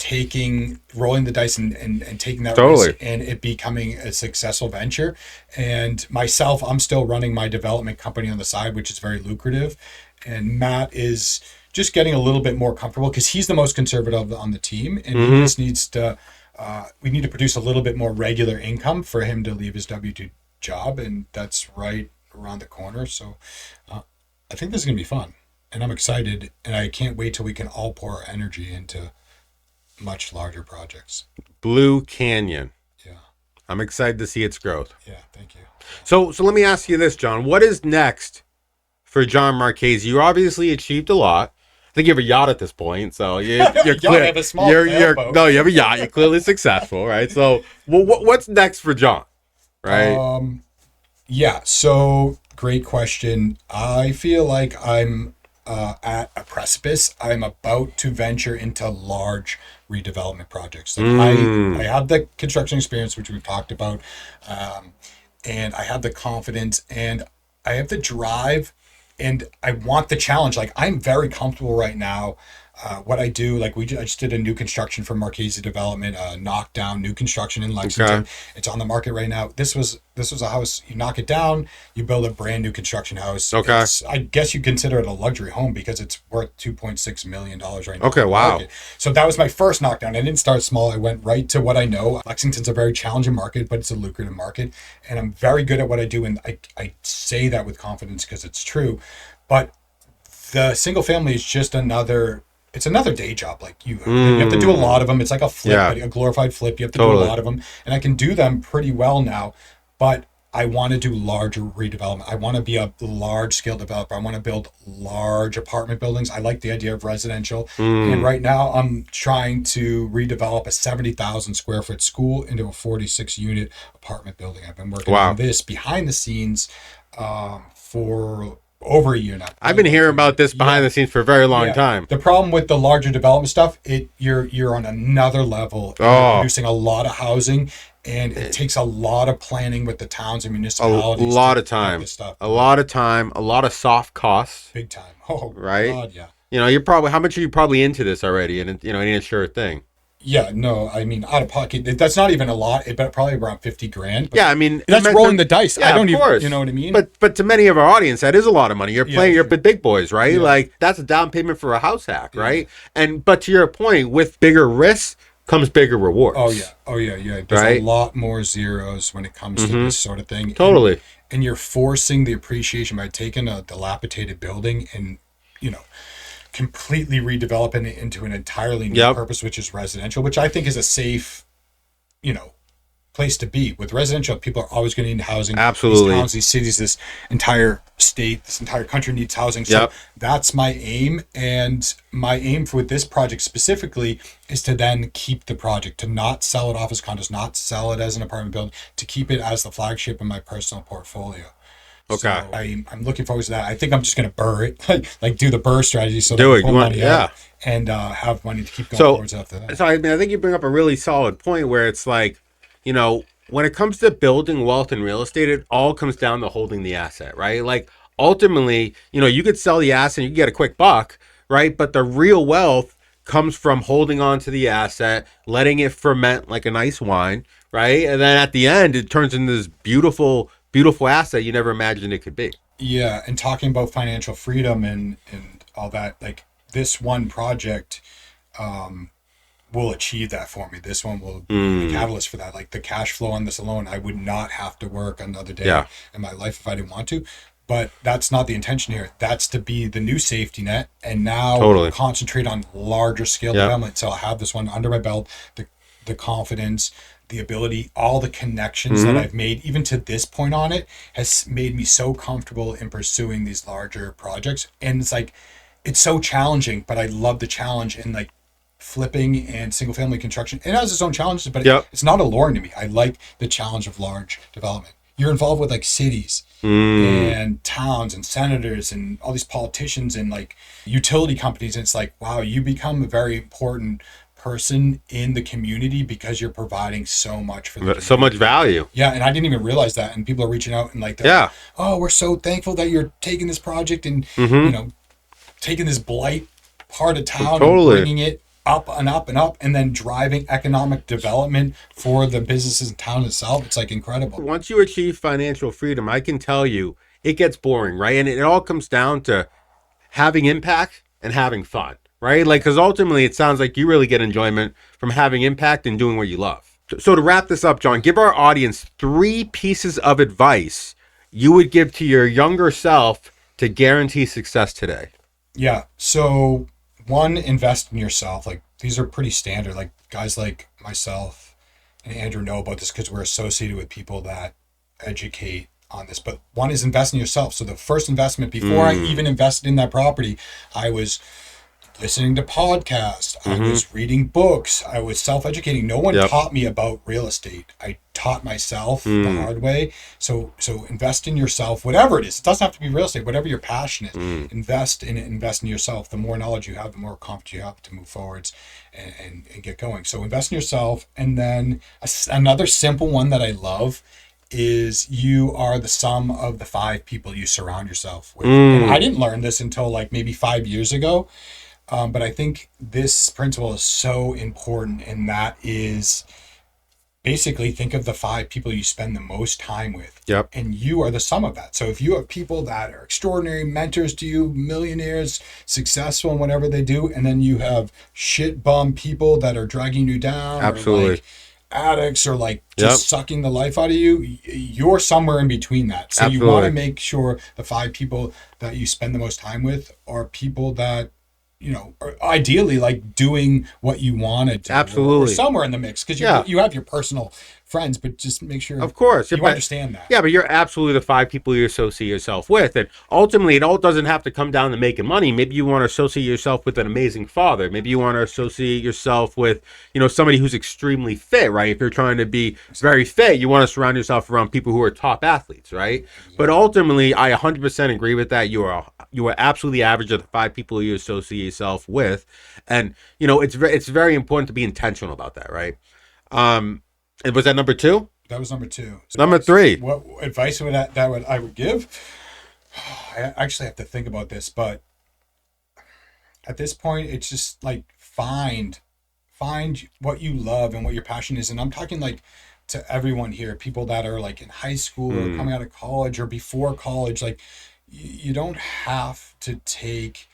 rolling the dice and taking that risk, and it becoming a successful venture. And myself, I'm still running my development company on the side, which is very lucrative. And Matt is just getting a little bit more comfortable because he's the most conservative on the team, and he just needs to. We need to produce a little bit more regular income for him to leave his W-2 job, and that's right around the corner. So I think this is gonna be fun, and I'm excited, and I can't wait till we can all pour our energy into much larger projects. Blue Canyon. Yeah. I'm excited to see its growth. Yeah, thank you. So let me ask you this, John. What is next for John Marchese? You obviously achieved a lot. I think you have a yacht at this point, so you're Yeah, I clear. have a small sailboat. No, you have a yacht. You're clearly successful, right? So, what's next for John? Right? Yeah, so great question. I feel like I'm at a precipice. I'm about to venture into large redevelopment projects. Like I have the construction experience, which we've talked about, um, and I have the confidence, and I have the drive, and I want the challenge. Like I'm very comfortable right now. What I do, like I just did a new construction for Marchese Development, knockdown new construction in Lexington. Okay. It's on the market right now. This was a house. You knock it down, you build a brand new construction house. Okay. I guess you consider it a luxury home because it's worth $2.6 million right now. Okay. on the Wow. market. So that was my first knockdown. I didn't start small. I went right to what I know. Lexington's a very challenging market, but it's a lucrative market, and I'm very good at what I do. And I say that with confidence because it's true. But the single family is just it's another day job. Like you have to do a lot of them. It's like a flip, Yeah. a glorified flip. You have to Totally. do a lot of them, and I can do them pretty well now. But I want to do larger redevelopment. I want to be a large scale developer. I want to build large apartment buildings. I like the idea of residential. And right now I'm trying to redevelop a 70,000 square foot school into a 46 unit apartment building. I've been working Wow. on this behind the scenes for over a year now. I've been hearing about this behind the scenes for a very long Yeah. time. The problem with the larger development stuff, you're on another level. Oh. You're producing a lot of housing, and it takes a lot of planning with the towns and A municipalities. lot to of get time. this stuff. A lot of time. A lot of soft costs. Big time. Oh, Right? God, yeah. You know, you're probably how much are you probably into this already? And any sure thing. Yeah, no, I mean, out of pocket, that's not even a lot. It probably around 50 grand. But Yeah, I mean that's rolling the dice. Yeah, I don't of even, course. you know what I mean? But to many of our audience, that is a lot of money. You're playing your sure. big boys, right? Yeah. Like that's a down payment for a house hack, right? But to your point, with bigger risks comes bigger rewards. Oh yeah. There's Right? a lot more zeros when it comes to this sort of thing. Totally. And you're forcing the appreciation by taking a dilapidated building and, completely redeveloping it into an entirely new Yep. purpose, which is residential, which I think is a safe, place to be. With residential, people are always going to need housing. Absolutely. These towns, these cities, this entire state, this entire country needs housing. So Yep. that's my aim. And my aim with this project specifically is to then keep the project, to not sell it off as condos, not sell it as an apartment building, to keep it as the flagship in my personal portfolio. Okay. So I'm looking forward to that. I think I'm just going to burr it, like do the burr strategy, so Do that I it. pull You want- money yeah. out and have money to keep going So- forwards after that. So I mean, I think you bring up a really solid point where it's like, when it comes to building wealth in real estate, it all comes down to holding the asset, right? Like ultimately, you could sell the asset and you can get a quick buck, right? But the real wealth comes from holding on to the asset, letting it ferment like a nice wine, right? And then at the end, it turns into this beautiful, beautiful asset you never imagined it could be. Yeah, and talking about financial freedom and all that, like this one project will achieve that for me. This one will be the catalyst for that. Like the cash flow on this alone, I would not have to work another day Yeah. in my life if I didn't want to. But that's not the intention here. That's to be the new safety net, and now Totally. concentrate on larger scale Yeah. development. So I'll have this one under my belt, the confidence, the ability, all the connections that I've made, even to this point on it, has made me so comfortable in pursuing these larger projects. And it's like, it's so challenging, but I love the challenge. And like flipping and single family construction, it has its own challenges, but Yep. it's not alluring to me. I like the challenge of large development. You're involved with like cities and towns and senators and all these politicians and like utility companies. And it's like, wow, you become a very important person in the community because you're providing so much for the So much value. Yeah, and I didn't even realize that. And people are reaching out and like, they're Yeah. like, oh, we're so thankful that you're taking this project and taking this blight part of town Totally. and bringing it up and up and up, and then driving economic development for the businesses in town itself. It's like incredible. Once you achieve financial freedom, I can tell you it gets boring, right? And it all comes down to having impact and having fun, right? Like, because ultimately it sounds like you really get enjoyment from having impact and doing what you love. So to wrap this up, John, give our audience 3 pieces of advice you would give to your younger self to guarantee success today. Yeah. So one, invest in yourself. Like these are pretty standard. Like guys like myself and Andrew know about this because we're associated with people that educate on this. But one is invest in yourself. So the first investment, before I even invested in that property, I was listening to podcasts, I was reading books, I was self-educating. No one taught me about real estate. I taught myself the hard way. So invest in yourself, whatever it is. It doesn't have to be real estate, whatever your passion is. Invest in it, invest in yourself. The more knowledge you have, the more confidence you have to move forwards and get going. So invest in yourself. And then another simple one that I love is you are the sum of the 5 people you surround yourself with. And I didn't learn this until like maybe 5 years ago. But I think this principle is so important, and that is basically think of the 5 people you spend the most time with. Yep. And you are the sum of that. So if you have people that are extraordinary mentors to you, millionaires, successful in whatever they do, and then you have shit bum people that are dragging you down, Absolutely. or like addicts, or like just sucking the life out of you, you're somewhere in between that. So you want to make sure the 5 people that you spend the most time with are people that, you know, or ideally like doing what you want to do. Absolutely. Or somewhere in the mix, because you have your personal friends, but just make sure of course you understand that. Yeah, but you're absolutely the 5 people you associate yourself with. And ultimately, it all doesn't have to come down to making money. Maybe you want to associate yourself with an amazing father. Maybe you want to associate yourself with, you know, somebody who's extremely fit, right? If you're trying to be very fit, you want to surround yourself around people who are top athletes, right? But ultimately, I 100% agree with that. You are absolutely the average of the 5 people you associate yourself with. And, you know, it's very important to be intentional about that, right? And was that number 2? That was number 2. So number 3. What advice would I would give? I actually have to think about this, but at this point, it's just like find what you love and what your passion is. And I'm talking like to everyone here, people that are like in high school or coming out of college or before college. Like you don't have to take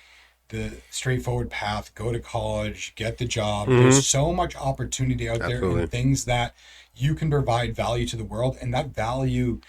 the straightforward path, go to college, get the job. There's so much opportunity out there and things that you can provide value to the world, and that value,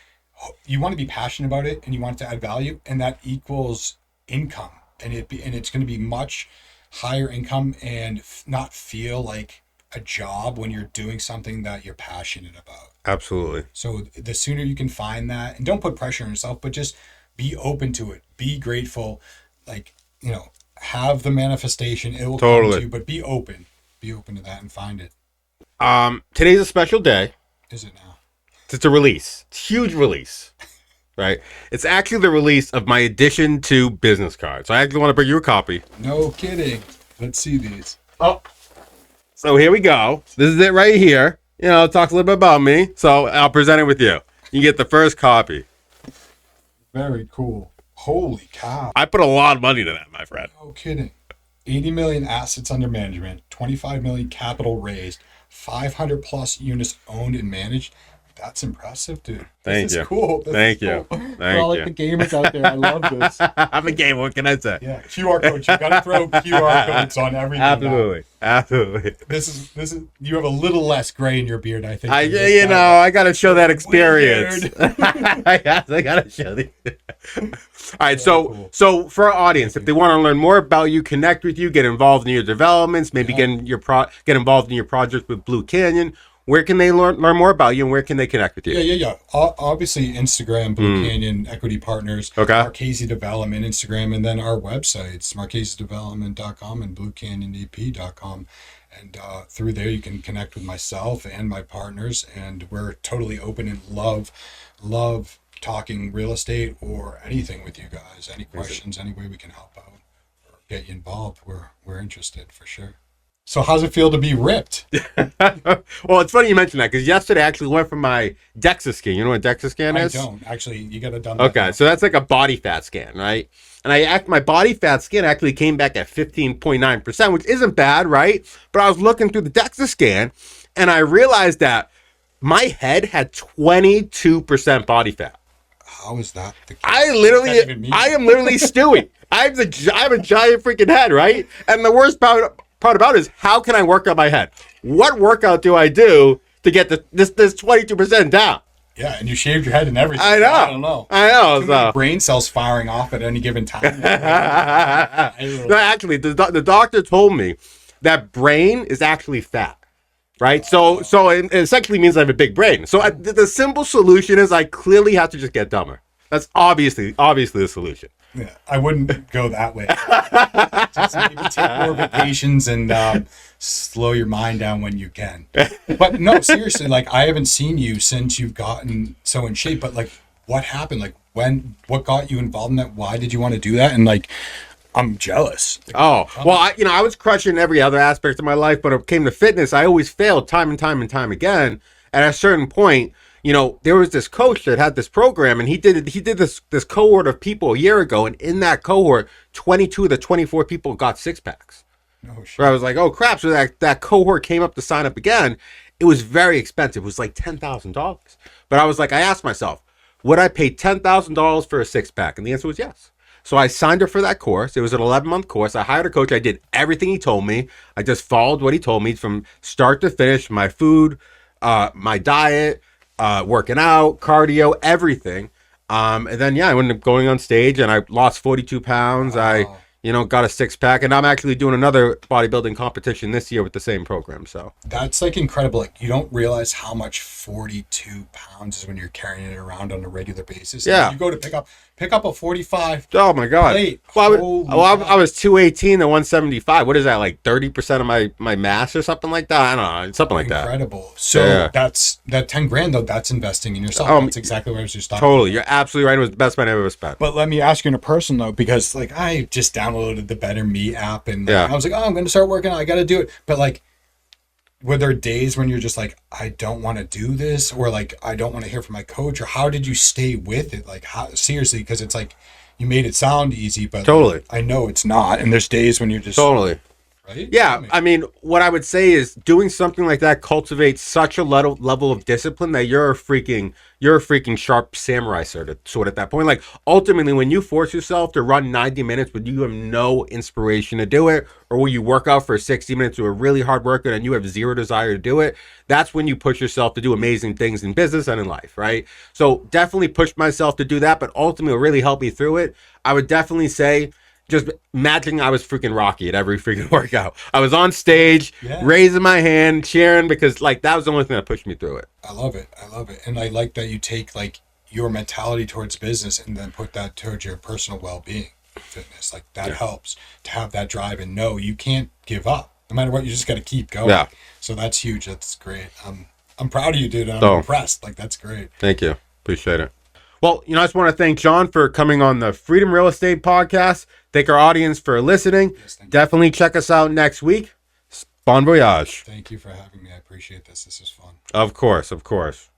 you want to be passionate about it and you want it to add value, and that equals income, and it's going to be much higher income and not feel like a job when you're doing something that you're passionate about. Absolutely. So the sooner you can find that, and don't put pressure on yourself, but just be open to it, be grateful, like, you know, have the manifestation, it will come to you, but be open to that and find it. Today's a special day. Is it now? It's a release. It's a huge release, right? It's actually the release of my addition to business cards. So I actually want to bring you a copy. No kidding. Let's see these. Oh, so here we go. This is it right here. You know, it talks a little bit about me. So I'll present it with you. You get the first copy. Very cool. Holy cow. I put a lot of money into that, my friend. No kidding. 80 million assets under management, 25 million capital raised, 500 plus units owned and managed. That's impressive, dude. Thank you. Cool. Thank you. For all like the gamers out there, I love this. I'm a gamer. What can I say? Yeah, QR codes. You gotta throw QR codes on everything. Absolutely, absolutely. This is. You have a little less gray in your beard, I think. I gotta show that experience. I gotta show the. All right, so for our audience, if they want to learn more about you, connect with you, get involved in your developments, maybe get involved in your project with Blue Canyon. Where can they learn more about you, and where can they connect with you? Yeah. Obviously, Instagram, Blue Canyon Equity Partners, Marchese Development, Instagram, and then our websites, marchesedevelopment.com and bluecanyonep.com. And through there, you can connect with myself and my partners, and we're totally open and love talking real estate or anything with you guys. Any questions, any way we can help out or get you involved, we're interested for sure. So how's it feel to be ripped? Well, it's funny you mentioned that, because yesterday I actually went for my DEXA scan. You know what DEXA scan is? I don't. Actually, you got to done that. Okay, now. So that's like a body fat scan, right? And my body fat scan actually came back at 15.9%, which isn't bad, right? But I was looking through the DEXA scan, and I realized that my head had 22% body fat. How is that the case? I am literally Stewie. I have a giant freaking head, right? And the worst part about it is, how can I work on my head? What workout do I do to get this 22% down? Yeah, and you shaved your head and everything. I know. I don't know. I know. Too many brain cells firing off at any given time. No, actually, the doctor told me that brain is actually fat. right? So it essentially means I have a big brain. So the simple solution is I clearly have to just get dumber. That's obviously the solution. Yeah, I wouldn't go that way. Just maybe take more vacations and slow your mind down when you can. But no, seriously, like I haven't seen you since you've gotten so in shape. But like, what happened? Like, what got you involved in that? Why did you want to do that? And like, I'm jealous. Oh, well, I was crushing every other aspect of my life, but when it came to fitness, I always failed time and time and time again. At a certain point, there was this coach that had this program, and he did this cohort of people a year ago, and in that cohort, 22 of the 24 people got six packs. Oh shit! Where I was like, oh crap! So that cohort came up to sign up again. It was very expensive. It was like $10,000. But I was like, I asked myself, would I pay $10,000 for a six pack? And the answer was yes. So I signed up for that course. It was an 11-month course. I hired a coach. I did everything he told me. I just followed what he told me from start to finish. My food, my diet, working out, cardio, everything. And then, I ended up going on stage and I lost 42 pounds. Wow. I got a six pack, and I'm actually doing another bodybuilding competition this year with the same program. So that's like incredible. Like you don't realize how much 42 pounds is when you're carrying it around on a regular basis. Yeah. You go to pick up a 45. Oh my God. Plate. Well, I was 218 to 175. What is that, like 30% of my mass or something like that? I don't know, something like that. Incredible. So that's that 10 grand though. That's investing in yourself. That's exactly what I was just talking Totally. about. You're absolutely right. It was the best money I've ever spent. But let me ask you in a person though, because like I just downloaded the Better Me app and I was like, oh, I'm going to start working out. I got to do it. But like, were there days when you're just like, I don't want to do this, or like, I don't want to hear from my coach, or how did you stay with it? Like, how, seriously, because it's like, you made it sound easy, but totally, like, I know it's not. And there's days when you're just totally. Right? Yeah, I mean, what I would say is doing something like that cultivates such a level of discipline that you're a freaking sharp samurai sword at that point. Like ultimately, when you force yourself to run 90 minutes, but you have no inspiration to do it, or when you work out for 60 minutes to a really hard workout and you have zero desire to do it, that's when you push yourself to do amazing things in business and in life, right? So definitely push myself to do that, but ultimately what really helped me through it, I would definitely say, just imagine I was freaking Rocky at every freaking workout. I was on stage, raising my hand, cheering, because like that was the only thing that pushed me through it. I love it. And I like that you take like your mentality towards business and then put that towards your personal well-being, fitness. Like that helps to have that drive and know you can't give up. No matter what, you just got to keep going. Yeah. So that's huge. That's great. I'm proud of you, dude. I'm impressed. Like that's great. Thank you. Appreciate it. Well, I just want to thank John for coming on the Freedom Real Estate Podcast. Thank our audience for listening. Yes, definitely check us out next week. Bon voyage. Thank you for having me. I appreciate this. This is fun. Of course, of course.